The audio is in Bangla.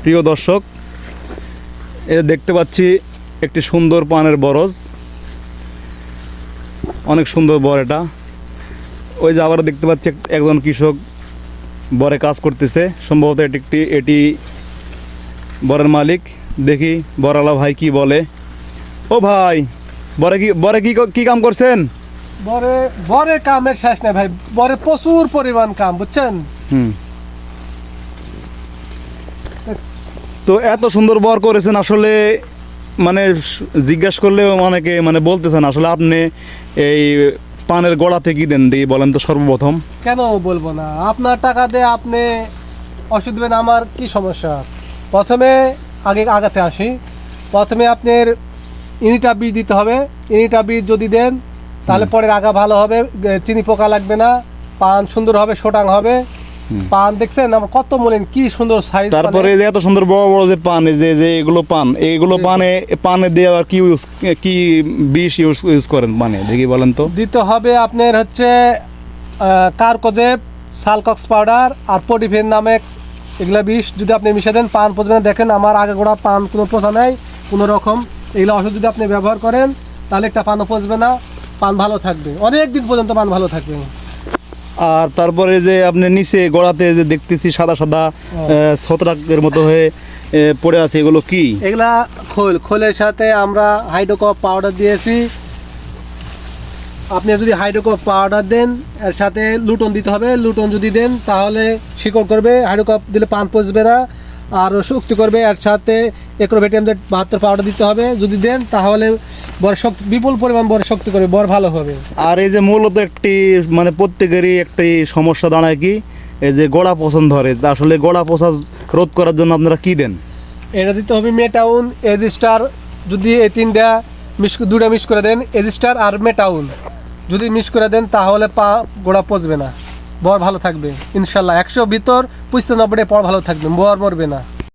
প্রিয় দর্শক, এ দেখতে পাচ্ছি একটি সুন্দর পানের বরজ, অনেক সুন্দর বর। এটা ওই যে আবার দেখতে পাচ্ছি একজন কৃষক বরে কাজ করতেছে, সম্ভবত এটি বরের মালিক। দেখি বরালা ভাই কি বলে। ও ভাই, বরে কি কাম করছেন? বরে কামের শেষ নাই ভাই, বরে প্রচুর পরিমাণ কাম, বুঝছেন? তো এত সুন্দর বর করেছেন, আসলে মানে জিজ্ঞাসা করলেও অনেকে মানে বলতেছেন আসলে আপনি এই পানের গোড়াতে কি দেন দিয়ে বলেন তো সর্বপ্রথম। কেন বলবো না, আপনার টাকা দিয়ে আপনি ওষুধ দেবেন, আমার কি সমস্যা? প্রথমে আগাতে আসি। প্রথমে আপনার ইউনিটা বীজ দিতে হবে। ইউনিটা বীজ যদি দেন তাহলে পরে আগা ভালো হবে, চিনি পোকা লাগবে না, পান সুন্দর হবে, সোটাং হবে। পান দেখছেন আমার কত মলিন, কি সুন্দর সাইজ। তারপরে যে এত সুন্দর বড় বড় যে পান, যে এগুলো পানে দিয়ে আবার কি বিষ ইউজ করেন পানে দেখি বলেন তো। দিতে হবে আপনার হচ্ছে কার্কোজেব, সালকক্স পাউডার আর পডিফেন নামে এগুলা বিষ যদি আপনি মিশে দেন পান পচবে না। দেখেন আমার আগে গোড়া পান কোনো পচা নেই কোনো রকম। এগুলো ওষুধ যদি আপনি ব্যবহার করেন তাহলে একটা পানও পচবে না, পান ভালো থাকবে, অনেক দিন পর্যন্ত পান ভালো থাকবে। আর তারপরে যে আপনি নিচে গোড়াতে যে দেখতেছি সাদা সাদা ছত্রাকের মতো হয়ে পড়ে আছে, এগুলো কি? এগুলা খোলের সাথে আমরা হাইড্রোকপ পাউডার দিয়েছি। আপনি যদি হাইড্রোকপ পাউডার দেন, এর সাথে লুটন দিতে হবে। লুটন যদি দেন তাহলে শিকড় করবে, হাইড্রোকপ দিলে পান পচবে না আর শক্তি করবে। এর সাথে এক্রোভেটিয়াম 72 পাউডার দিতে হবে। যদি দেন তাহলে বড় শক্তি, বিপুল পরিমাণ বড় শক্তি করবে, বড় ভালো হবে। আর এই যে মূলত একটি মানে প্রত্যেকেরই একটি সমস্যা দাঁড়ায় কি, এই যে গোড়া পচন ধরে, আসলে গোড়া পচা রোধ করার জন্য আপনারা কি দেন? এটা দিতে হবে মেটাউন, এজিস্টার। যদি এই দুটা মিক্স করে দেন, এজিস্টার আর মেটাউন যদি মিক্স করে দেন তাহলে গোড়া পচবে না, বর ভালো থাকবে ইনশাল্লাহ। 100 ভিতর 95 পর ভালো থাকবে, বর মরবে না।